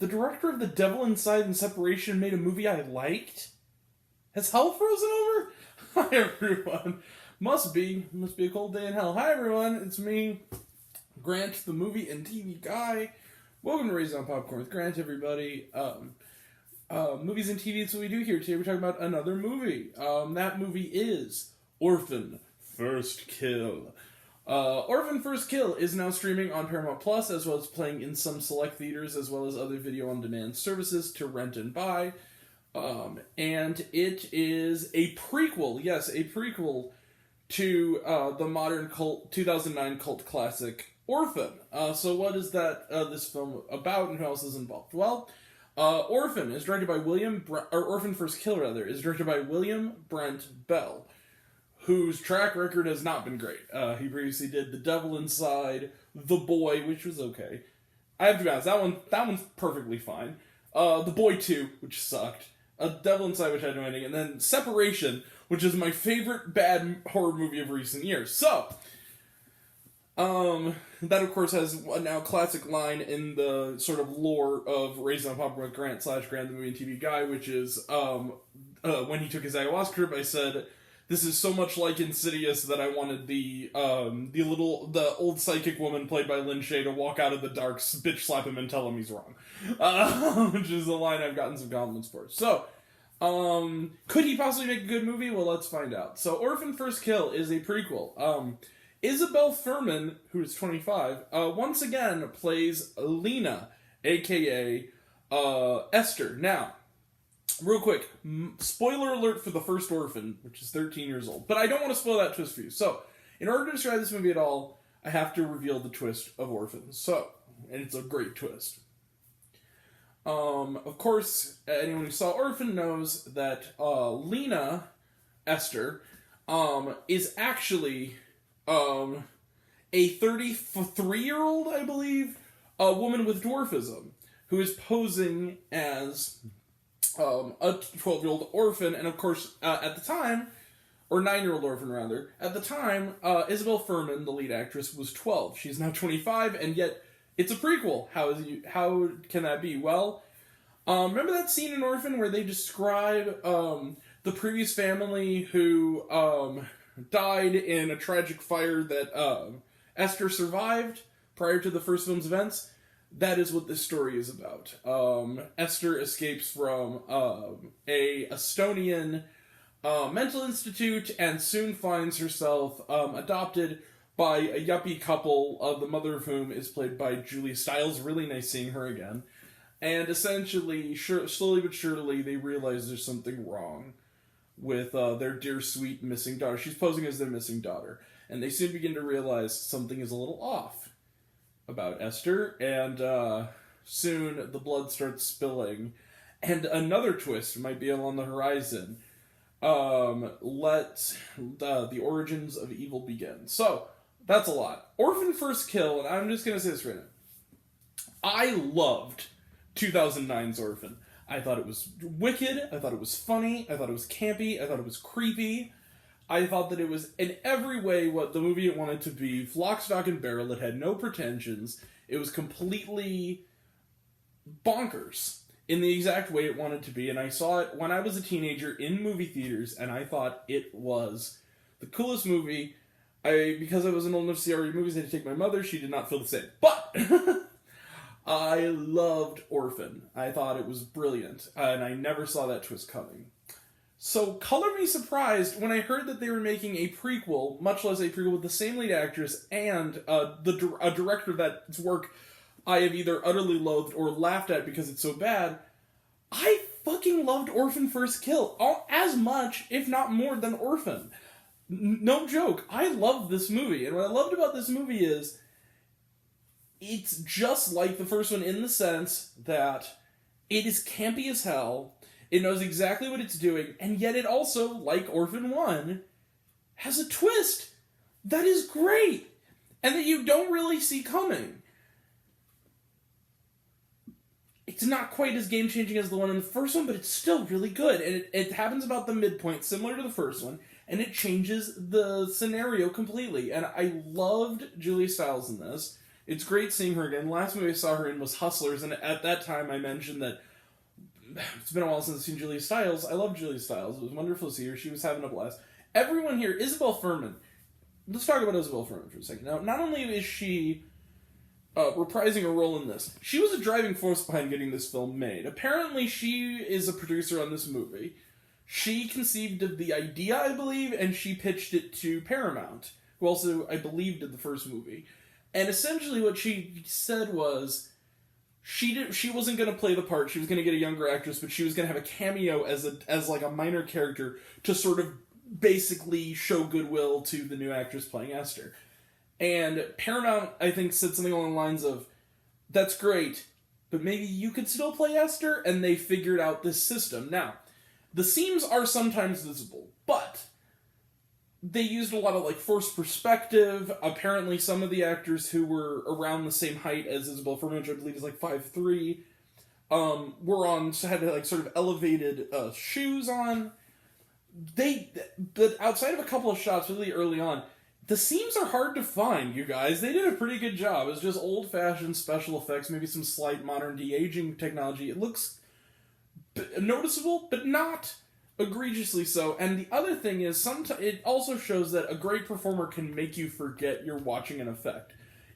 The director of The Devil Inside and Separation made a movie I liked? Has hell frozen over? Hi, everyone. Must be a cold day in hell. Hi, everyone. It's me, Grant, the movie and TV guy. Welcome to Raising on Popcorn with Grant, everybody. Movies and TV, that's what we do here. Today we're talking about another movie. That movie is Orphan First Kill. Orphan First Kill is now streaming on Paramount Plus, as well as playing in some select theaters, as well as other video-on-demand services to rent and buy. And it is a prequel, yes, a prequel to the modern 2009 cult classic Orphan. So what is this film about, and who else is involved? Well, Orphan is directed by Orphan First Kill, rather, is directed by William Brent Bell, whose track record has not been great. He previously did The Devil Inside, The Boy, which was okay. I have to be honest, that one's perfectly fine. The Boy 2, which sucked. Devil Inside, which I had no ending, and then Separation, which is my favorite bad horror movie of recent years. So, that of course has a now classic line in the sort of lore of Raising on Popcorn with Grant / Grant the Movie and TV Guy, which is, when he took his ayahuasca trip, I said, "This is so much like Insidious that I wanted the old psychic woman played by Lynn Shay to walk out of the dark, bitch slap him and tell him he's wrong." Which is a line I've gotten some compliments for. So, could he possibly make a good movie? Well, let's find out. So, Orphan First Kill is a prequel. Isabelle Fuhrman, who is 25, once again plays Lena, aka Esther. Now, real quick, spoiler alert for the first Orphan, which is 13 years old. But I don't want to spoil that twist for you. So, in order to describe this movie at all, I have to reveal the twist of Orphan. So, and it's a great twist. Of course, anyone who saw Orphan knows that Lena, Esther, is actually a 33-year-old, I believe, a woman with dwarfism, who is posing as a 12-year-old orphan, and of course, at the time, or 9-year-old orphan rather, at the time, Isabelle Fuhrman, the lead actress, was 12. She's now 25, and yet it's a prequel. How can that be? Well, remember that scene in Orphan where they describe the previous family who died in a tragic fire that Esther survived prior to the first film's events? That is what this story is about. Esther escapes from a Estonian mental institute and soon finds herself adopted by a yuppie couple, the mother of whom is played by Julia Stiles. Really nice seeing her again. And essentially, slowly but surely, they realize there's something wrong with their dear, sweet, missing daughter. She's posing as their missing daughter. And they soon begin to realize something is a little off about Esther, and soon the blood starts spilling, and another twist might be on the horizon. Let the origins of evil begin. So, that's a lot. Orphan First Kill, and I'm just going to say this right now. I loved 2009's Orphan. I thought it was wicked, I thought it was funny, I thought it was campy, I thought it was creepy. I thought that it was, in every way, what the movie it wanted to be. Lock, stock, and barrel. It had no pretensions. It was completely bonkers in the exact way it wanted to be. And I saw it when I was a teenager in movie theaters, and I thought it was the coolest movie. Because I wasn't old enough to see RE movies, I had to take my mother. She did not feel the same. But I loved Orphan. I thought it was brilliant. And I never saw that twist coming. So, color me surprised when I heard that they were making a prequel, much less a prequel with the same lead actress and a director that's work I have either utterly loathed or laughed at because it's so bad. I fucking loved Orphan First Kill as much, if not more, than Orphan. No joke. I loved this movie, and what I loved about this movie is it's just like the first one in the sense that it is campy as hell. It knows exactly what it's doing, and yet it also, like Orphan 1, has a twist that is great, and that you don't really see coming. It's not quite as game-changing as the one in the first one, but it's still really good, and it happens about the midpoint, similar to the first one, and it changes the scenario completely, and I loved Julia Stiles in this. It's great seeing her again. The last movie I saw her in was Hustlers, and at that time I mentioned that it's been a while since I've seen Julia Stiles. I love Julia Stiles. It was wonderful to see her. She was having a blast. Everyone here, Isabelle Fuhrman. Let's talk about Isabelle Fuhrman for a second. Now, not only is she reprising a role in this, she was a driving force behind getting this film made. Apparently, she is a producer on this movie. She conceived of the idea, I believe, and she pitched it to Paramount, who also, I believe, did the first movie. And essentially what she said was, she wasn't going to play the part, she was going to get a younger actress, but she was going to have a cameo as like a minor character to sort of basically show goodwill to the new actress playing Esther. And Paramount, I think, said something along the lines of, that's great, but maybe you could still play Esther? And they figured out this system. Now, the seams are sometimes visible, but they used a lot of, like, forced perspective. Apparently, some of the actors who were around the same height as Isabelle Fuhrman, which I believe is, like, 5'3", had, like, sort of elevated shoes on. But outside of a couple of shots really early on, the seams are hard to find, you guys. They did a pretty good job. It's just old-fashioned special effects, maybe some slight modern de-aging technology. It looks noticeable, but not egregiously so. And the other thing is, it also shows that a great performer can make you forget you're watching an effect.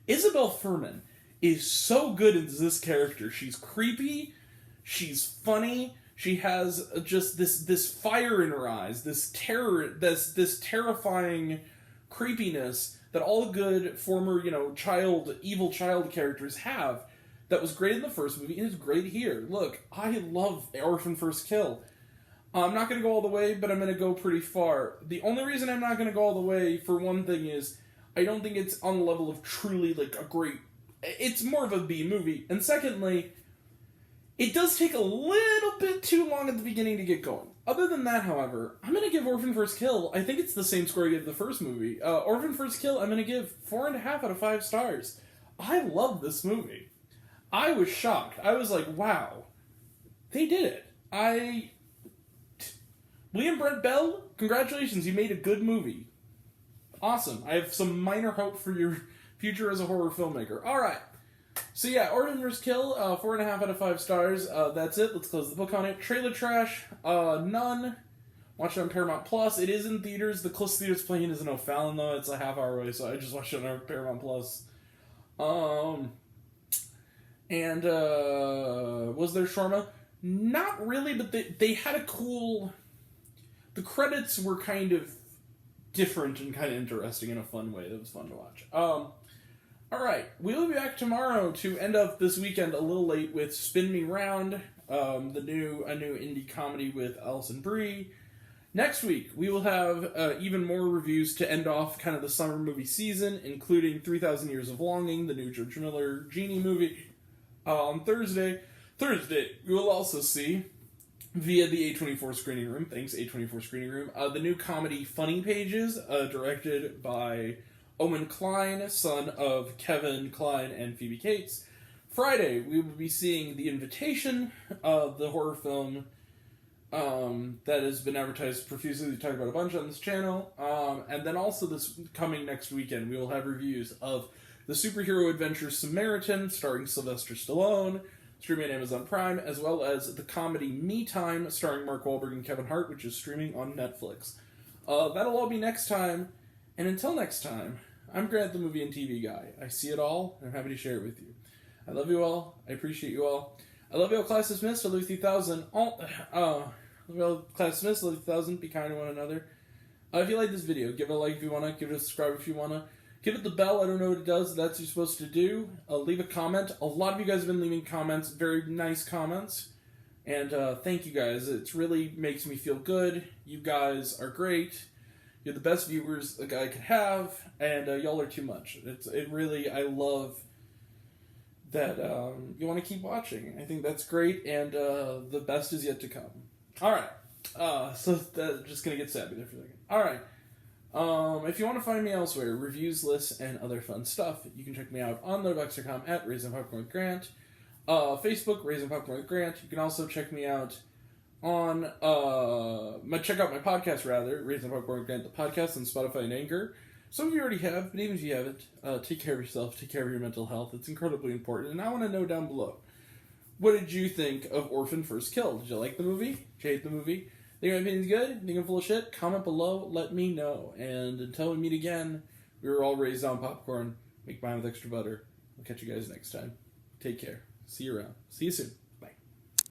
Isabelle Fuhrman is so good as this character. She's creepy, she's funny, she has just this fire in her eyes, this terror, this terrifying creepiness that all good former, evil child characters have. That was great in the first movie, and is great here. Look, I love Orphan First Kill. I'm not going to go all the way, but I'm going to go pretty far. The only reason I'm not going to go all the way, for one thing, is I don't think it's on the level of truly, like, a great... It's more of a B movie. And secondly, it does take a little bit too long at the beginning to get going. Other than that, however, I'm going to give Orphan First Kill, I think it's the same score I gave the first movie. Orphan First Kill, I'm going to give 4.5 out of 5 stars. I love this movie. I was shocked. I was like, wow, they did it. William Brent Bell, congratulations, you made a good movie. Awesome. I have some minor hope for your future as a horror filmmaker. Alright. So yeah, Orphan vs. Kill, 4.5 out of 5 stars. That's it. Let's close the book on it. Trailer trash, none. Watch it on Paramount Plus. It is in theaters. The closest theater it's playing is in O'Fallon, though. It's a half hour away, so I just watched it on Paramount Plus. And was there shawarma? Not really, but they had a cool... The credits were kind of different and kind of interesting in a fun way. That was fun to watch. Alright, we will be back tomorrow to end up this weekend a little late with Spin Me Round, a new indie comedy with Alison Brie. Next week, we will have even more reviews to end off kind of the summer movie season, including 3,000 Years of Longing, the new George Miller Genie movie. On Thursday, we will also see, via the A24 Screening Room, thanks A24 Screening Room, the new comedy Funny Pages, directed by Owen Klein, son of Kevin Klein and Phoebe Cates. Friday, we will be seeing The Invitation, the horror film that has been advertised profusely. We talk about a bunch on this channel. And then also this coming next weekend, we will have reviews of the superhero adventure Samaritan, starring Sylvester Stallone, streaming on Amazon Prime, as well as the comedy Me Time, starring Mark Wahlberg and Kevin Hart, which is streaming on Netflix. That'll all be next time. And until next time, I'm Grant, the movie and TV guy. I see it all, and I'm happy to share it with you. I love you all. I appreciate you all. I love you all. Class dismissed. I love you 3,000. Class dismissed. I love you 3,000. Be kind to one another. If you like this video, give it a like if you want to. Give it a subscribe if you want to. Give it the bell. I don't know what it does. That's what you're supposed to do. Leave a comment. A lot of you guys have been leaving comments. Very nice comments. And thank you guys. It really makes me feel good. You guys are great. You're the best viewers a guy could have. And y'all are too much. I love that you want to keep watching. I think that's great. And the best is yet to come. Alright. So that's just going to get sappy there for a second. Alright. If you want to find me elsewhere, reviews, lists, and other fun stuff, you can check me out on letterboxd.com at Raisin Popcorn with Grant. Facebook, Raisin Popcorn with Grant. You can also check me out on, check out my podcast, rather, Raisin Popcorn with Grant, the podcast, on Spotify and Anchor. Some of you already have, but even if you haven't, take care of yourself, take care of your mental health. It's incredibly important. And I want to know down below, what did you think of Orphan First Kill? Did you like the movie? Did you hate the movie? Think my opinion's good? Think I'm full of shit? Comment below, let me know. And until we meet again, we were all raised on popcorn. Make mine with extra butter. I'll catch you guys next time. Take care. See you around. See you soon.